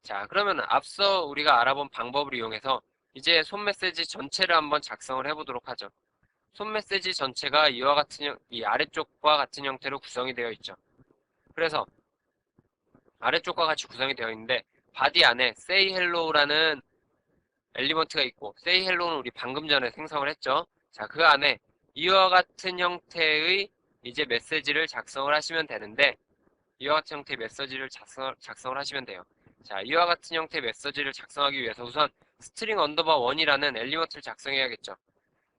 자, 그러면 앞서 우리가 알아본 방법을 이용해서 이제 손 메시지 전체를 한번 작성을 해보도록 하죠. 손 메시지 전체가 이와 같은 이 아래쪽과 같은 형태로 구성이 되어 있죠. 그래서 아래쪽과 같이 구성이 되어 있는데 바디 안에 say hello라는 엘리먼트가 있고 say hello는 우리 방금 전에 생성을 했죠. 자, 그 안에 이와 같은 형태의 이제 메시지를 작성을 하시면 되는데 이와 같은 형태의 메시지를 작성을 하시면 돼요. 자, 이와 같은 형태의 메시지를 작성하기 위해서 우선 string underbar 1이라는 엘리먼트를 작성해야겠죠.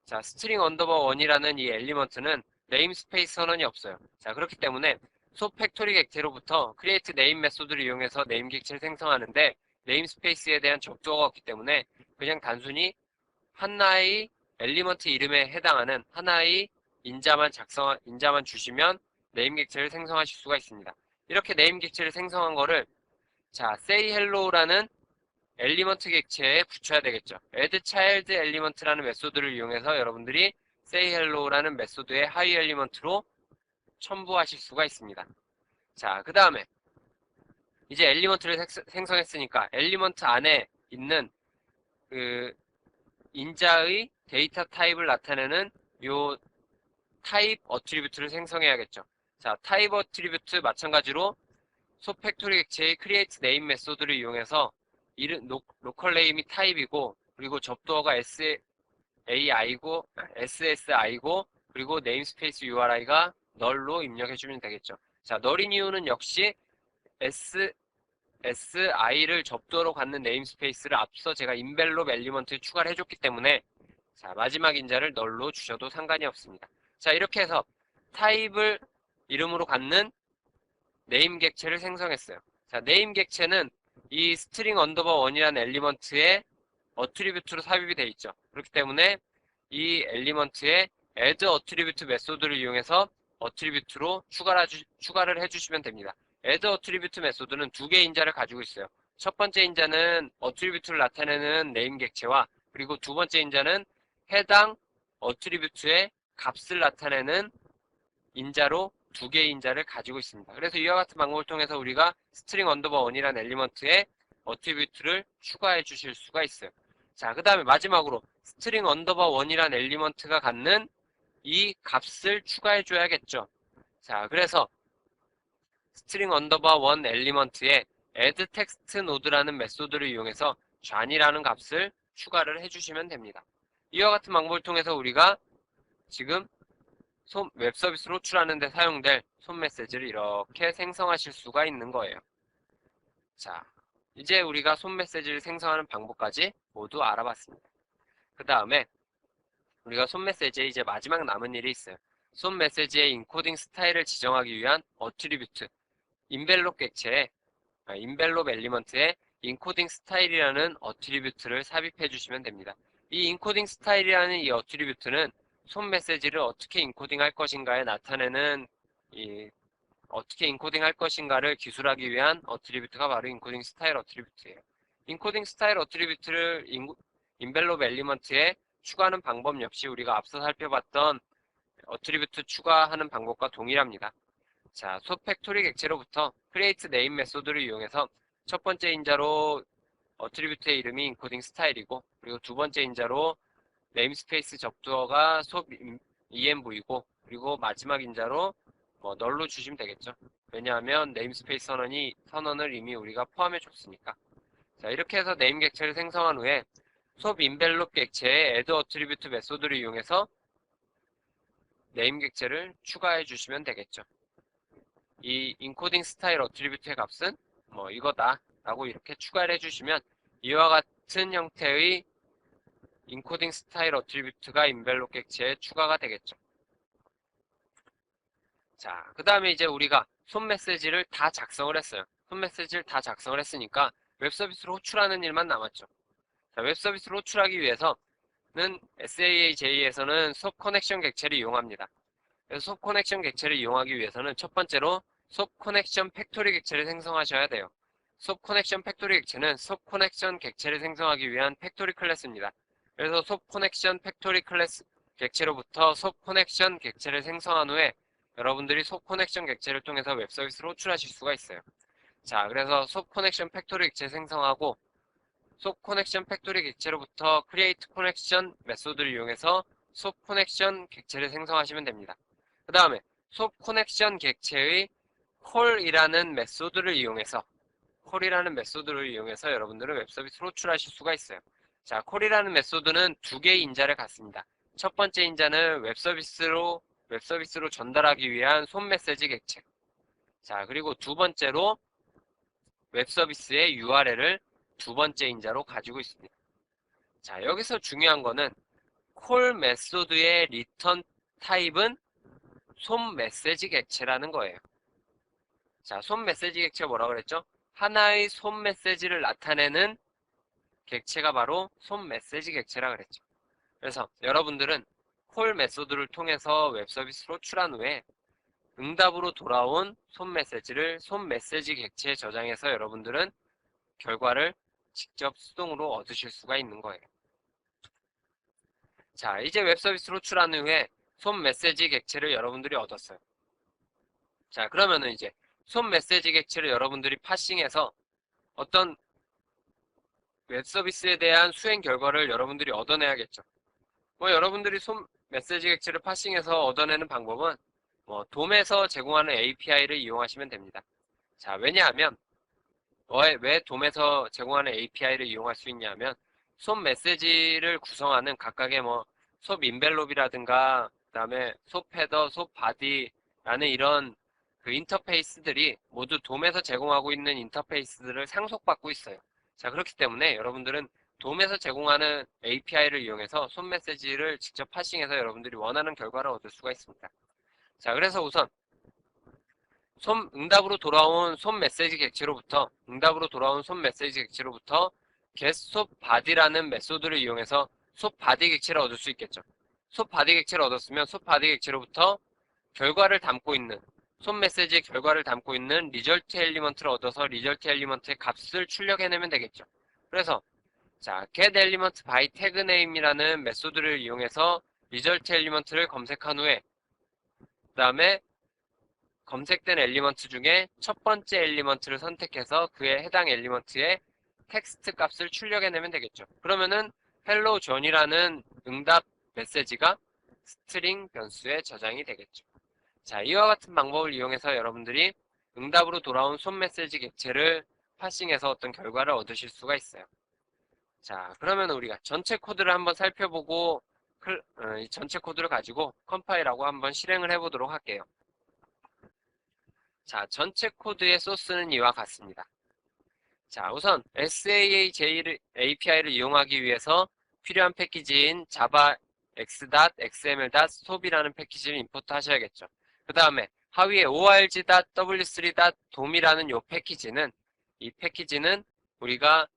자, string underbar 1이라는 이 엘리먼트는 네임스페이스 선언이 없어요. 자, 그렇기 때문에 소 팩토리 객체로부터 create name 메소드를 이용해서 네임 객체를 생성하는데 네임스페이스에 대한 접두어가 없기 때문에 그냥 단순히 하나의 엘리먼트 이름에 해당하는 하나의 인자만 주시면 네임 객체를 생성하실 수가 있습니다. 이렇게 네임 객체를 생성한 거를 자, say hello라는 엘리먼트 객체에 붙여야 되겠죠. add child element라는 메소드를 이용해서 여러분들이 say hello라는 메소드의 하위 엘리먼트로 첨부하실 수가 있습니다. 자, 그 다음에 이제 엘리먼트를 생성했으니까 엘리먼트 안에 있는 그 인자의 데이터 타입을 나타내는 요 타입 어트리뷰트를 생성해야겠죠. 자, 타입 어트리뷰트 마찬가지로 소 팩토리 객체의 create name 메소드를 이용해서 로컬 네임이 타입이고 그리고 접두어가 SAI고 SSI고 그리고 네임스페이스 URI가 널로 입력해주면 되겠죠. 자, 널인 이유는 역시 SSI를 접두어로 갖는 네임스페이스를 앞서 제가 인벨롭 엘리먼트에 추가를 해줬기 때문에 자, 마지막 인자를 널로 주셔도 상관이 없습니다. 자, 이렇게 해서 타입을 이름으로 갖는 네임 객체를 생성했어요. 자, 네임 객체는 이 스트링 언더바 1이라는 엘리먼트에 어트리뷰트로 삽입이 되어 있죠. 그렇기 때문에 이 엘리먼트에 add attribute 메소드를 이용해서 어트리뷰트로 추가를 해주시면 됩니다. add attribute 메소드는 두 개의 인자를 가지고 있어요. 첫 번째 인자는 어트리뷰트를 나타내는 네임 객체와 그리고 두 번째 인자는 해당 어트리뷰트의 값을 나타내는 인자로 두 개의 인자를 가지고 있습니다. 그래서 이와 같은 방법을 통해서 우리가 string underbar 1이라는 엘리먼트에 어트리뷰트를 추가해 주실 수가 있어요. 자, 그 다음에 마지막으로 string underbar 1이라는 엘리먼트가 갖는 이 값을 추가해 줘야겠죠. 자, 그래서 string underbar 1 엘리먼트에 add text node라는 메소드를 이용해서 잔이라는 값을 추가를 해주시면 됩니다. 이와 같은 방법을 통해서 우리가 지금 웹 서비스로 호출하는 데 사용될 손 메시지를 이렇게 생성하실 수가 있는 거예요. 자, 이제 우리가 손 메시지를 생성하는 방법까지 모두 알아봤습니다. 그 다음에 우리가 손 메시지에 이제 마지막 남은 일이 있어요. 손 메시지의 인코딩 스타일을 지정하기 위한 어트리뷰트, 인벨롭 객체에 인벨롭 엘리먼트에 인코딩 스타일이라는 어트리뷰트를 삽입해 주시면 됩니다. 이 인코딩 스타일이라는 이 어트리뷰트는 손 메시지를 어떻게 인코딩 할 것인가에 나타내는 어떻게 인코딩 할 것인가를 기술하기 위한 어트리뷰트가 바로 인코딩 스타일 어트리뷰트예요. 인코딩 스타일 어트리뷰트를 인벨롭 엘리먼트에 추가하는 방법 역시 우리가 앞서 살펴봤던 어트리뷰트 추가하는 방법과 동일합니다. 자, 소 팩토리 객체로부터 create name 메소드를 이용해서 첫 번째 인자로 어트리뷰트의 이름이 인코딩 스타일이고 그리고 두 번째 인자로 네임스페이스 접두어가 소 env이고 그리고 마지막 인자로 널로 주시면 되겠죠. 왜냐하면 네임스페이스 선언을 이미 우리가 포함해 줬으니까. 자, 이렇게 해서 네임 객체를 생성한 후에 소 인벨롭 객체에 add attribute 메소드를 이용해서 네임 객체를 추가해 주시면 되겠죠. 이 인코딩 스타일 어트리뷰트의 값은 이거다 라고 이렇게 추가를 해주시면 이와 같은 형태의 인코딩 스타일 어트리뷰트가 인벨롭 객체에 추가가 되겠죠. 자, 그 다음에 이제 우리가 손 메시지를 다 작성을 했어요. 손 메시지를 다 작성을 했으니까 웹 서비스로 호출하는 일만 남았죠. 자, 웹 서비스로 호출하기 위해서는 SAAJ에서는 솝 커넥션 객체를 이용합니다. 그래서 솝 커넥션 객체를 이용하기 위해서는 첫 번째로 솝 커넥션 팩토리 객체를 생성하셔야 돼요. 솝 커넥션 팩토리 객체는 솝 커넥션 객체를 생성하기 위한 팩토리 클래스입니다. 그래서 솝 커넥션 팩토리 클래스 객체로부터 솝 커넥션 객체를 생성한 후에 여러분들이 솝 커넥션 객체를 통해서 웹 서비스로 호출하실 수가 있어요. 자, 그래서 솝 커넥션 팩토리 객체 생성하고 솝 커넥션 팩토리 객체로부터 크리에이트 커넥션 메소드를 이용해서 솝 커넥션 객체를 생성하시면 됩니다. 그 다음에 솝 커넥션 객체의 콜이라는 메소드를 이용해서 여러분들은 웹 서비스로 호출하실 수가 있어요. 자, 콜이라는 메소드는 두 개의 인자를 갖습니다. 첫 번째 인자는 웹 서비스로 전달하기 위한 솝 메시지 객체. 자, 그리고 두 번째로 웹 서비스의 URL을 두 번째 인자로 가지고 있습니다. 자, 여기서 중요한 거는 콜 메소드의 리턴 타입은 솜 메시지 객체라는 거예요. 자, 솜 메시지 객체가 뭐라고 그랬죠? 하나의 솜 메시지를 나타내는 객체가 바로 솜 메시지 객체라 그랬죠. 그래서 여러분들은 콜 메소드를 통해서 웹 서비스로 호출한 후에 응답으로 돌아온 솜 메시지를 솜 메시지 객체에 저장해서 여러분들은 결과를 직접 수동으로 얻으실 수가 있는 거예요. 자, 이제 웹 서비스로 호출한 후에 솜 메시지 객체를 여러분들이 얻었어요. 자, 그러면은 이제 솜 메시지 객체를 여러분들이 파싱해서 어떤 웹 서비스에 대한 수행 결과를 여러분들이 얻어내야겠죠. 여러분들이 솜 메시지 객체를 파싱해서 얻어내는 방법은 돔에서 제공하는 API를 이용하시면 됩니다. 자, 왜냐하면 왜 돔에서 제공하는 API를 이용할 수 있냐면 솜 메시지를 구성하는 각각의 솜 인벨롭이라든가 그다음에 솜 헤더, 솜 바디라는 이런 그 인터페이스들이 모두 돔에서 제공하고 있는 인터페이스들을 상속받고 있어요. 자, 그렇기 때문에 여러분들은 돔에서 제공하는 API를 이용해서 솜 메시지를 직접 파싱해서 여러분들이 원하는 결과를 얻을 수가 있습니다. 자, 그래서 우선 응답으로 돌아온 솜 메시지 객체로부터 getSopBody라는 메소드를 이용해서 솜바디 객체를 얻을 수 있겠죠. 솜바디 객체를 얻었으면 솜바디 객체로부터 결과를 담고 있는 솜 메시지의 결과를 담고 있는 리절트 엘리먼트를 얻어서 리절트 엘리먼트의 값을 출력해내면 되겠죠. 그래서 자, getElement by tagName이라는 메소드를 이용해서 리절트 엘리먼트를 검색한 후에 그 다음에 검색된 엘리먼트 중에 첫 번째 엘리먼트를 선택해서 그에 해당 엘리먼트의 텍스트 값을 출력해내면 되겠죠. 그러면은 hello john이라는 응답 메시지가 스트링 변수에 저장이 되겠죠. 자, 이와 같은 방법을 이용해서 여러분들이 응답으로 돌아온 솜 메시지 객체를 파싱해서 어떤 결과를 얻으실 수가 있어요. 자, 그러면 우리가 전체 코드를 한번 살펴보고 이 전체 코드를 가지고 컴파일하고 한번 실행을 해보도록 할게요. 자, 전체 코드의 소스는 이와 같습니다. 자, 우선 SAA API를 이용하기 위해서 필요한 패키지인 java x.xml.sop이라는 패키지를 임포트 하셔야겠죠. 그 다음에 하위에 org.w3.dom이라는 이 패키지는 우리가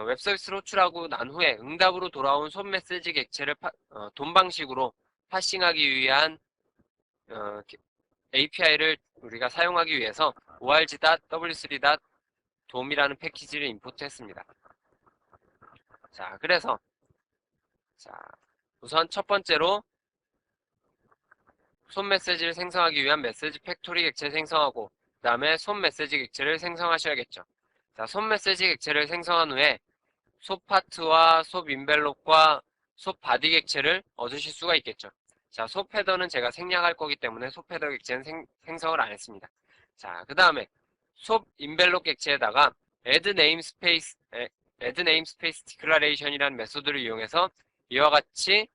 웹 서비스로 호출하고 난 후에 응답으로 돌아온 솜 메시지 객체를 돔 방식으로 파싱하기 위한 API를 우리가 사용하기 위해서 org.w3.dom이라는 패키지를 임포트했습니다. 자, 그래서 우선 첫 번째로 솜 메시지를 생성하기 위한 메시지 팩토리 객체 생성하고 그 다음에 솜 메시지 객체를 생성하셔야겠죠. 자, 솜 메시지 객체를 생성한 후에 솜 파트와 솜 인벨롭과 솜 바디 객체를 얻으실 수가 있겠죠. 자, 솜 헤더는 제가 생략할 거기 때문에 솜 헤더 객체는 생성을 안 했습니다. 자, 그 다음에 솜 인벨롭 객체에다가 add namespace declaration이라는 메소드를 이용해서 이와 같이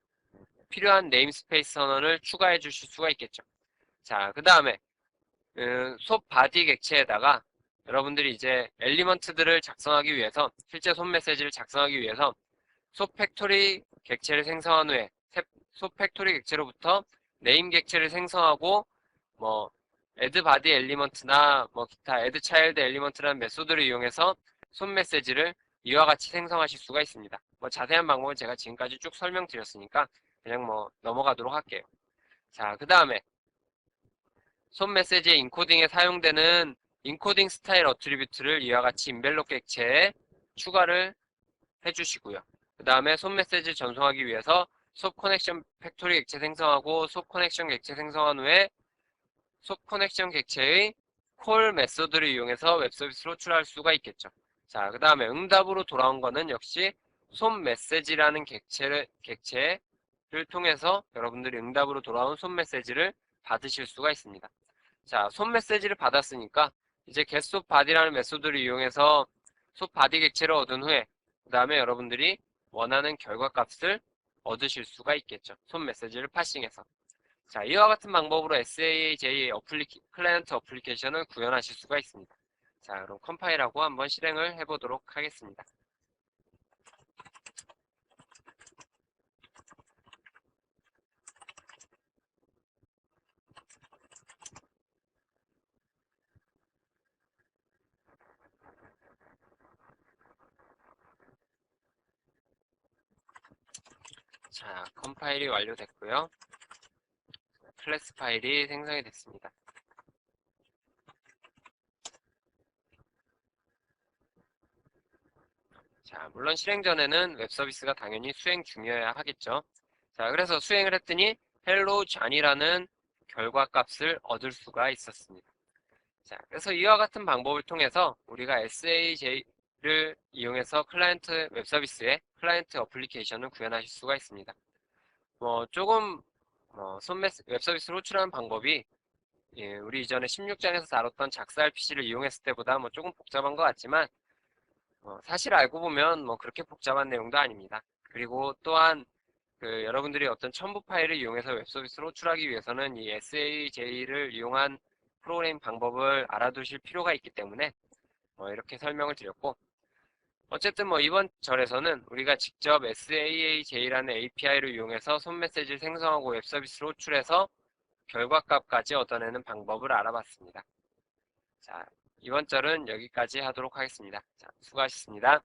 필요한 네임스페이스 선언을 추가해 주실 수가 있겠죠. 자, 그 다음에 솜 바디 객체에다가 여러분들이 이제 엘리먼트들을 작성하기 위해서 실제 솜 메시지를 작성하기 위해서 솜 팩토리 객체를 생성한 후에 솜 팩토리 객체로부터 네임 객체를 생성하고 add body 엘리먼트나 기타 add child 엘리먼트라는 메소드를 이용해서 솜 메시지를 이와 같이 생성하실 수가 있습니다. 자세한 방법은 제가 지금까지 쭉 설명드렸으니까 그냥 넘어가도록 할게요. 자, 그 다음에 솜 메시지의 인코딩에 사용되는 인코딩 스타일 어트리뷰트를 이와 같이 인벨롭 객체에 추가를 해주시고요. 그 다음에 솜 메시지를 전송하기 위해서 솜 커넥션 팩토리 객체 생성하고 솜 커넥션 객체 생성한 후에 솜 커넥션 객체의 콜 메소드를 이용해서 웹 서비스로 호출할 수가 있겠죠. 자, 그 다음에 응답으로 돌아온 거는 역시 손 메시지라는 객체를 통해서 여러분들이 응답으로 돌아온 손 메시지를 받으실 수가 있습니다. 자, 손 메시지를 받았으니까 이제 getSoftBody라는 메소드를 이용해서 소프바디 객체를 얻은 후에 그 다음에 여러분들이 원하는 결과값을 얻으실 수가 있겠죠. 손 메시지를 파싱해서. 자, 이와 같은 방법으로 SAJ 클라이언트 어플리케이션을 구현하실 수가 있습니다. 자, 그럼 컴파일하고 한번 실행을 해보도록 하겠습니다. 자, 컴파일이 완료됐고요. 클래스 파일이 생성이 됐습니다. 자, 물론 실행 전에는 웹 서비스가 당연히 수행 중이어야 하겠죠. 자, 그래서 수행을 했더니 hello John이라는 결과값을 얻을 수가 있었습니다. 자, 그래서 이와 같은 방법을 통해서 우리가 SAJ를 이용해서 클라이언트 웹 서비스의 클라이언트 어플리케이션을 구현하실 수가 있습니다. 조금 웹 서비스를 호출하는 방법이 우리 이전에 16장에서 다뤘던 작살 PC를 이용했을 때보다 조금 복잡한 것 같지만 사실 알고 보면 그렇게 복잡한 내용도 아닙니다. 그리고 또한 여러분들이 어떤 첨부 파일을 이용해서 웹 서비스를 호출하기 위해서는 이 SAJ를 이용한 프로그래밍 방법을 알아두실 필요가 있기 때문에 이렇게 설명을 드렸고, 어쨌든 이번 절에서는 우리가 직접 SAJ라는 API를 이용해서 손 메시지를 생성하고 웹 서비스를 호출해서 결과값까지 얻어내는 방법을 알아봤습니다. 자, 이번 절은 여기까지 하도록 하겠습니다. 자, 수고하셨습니다.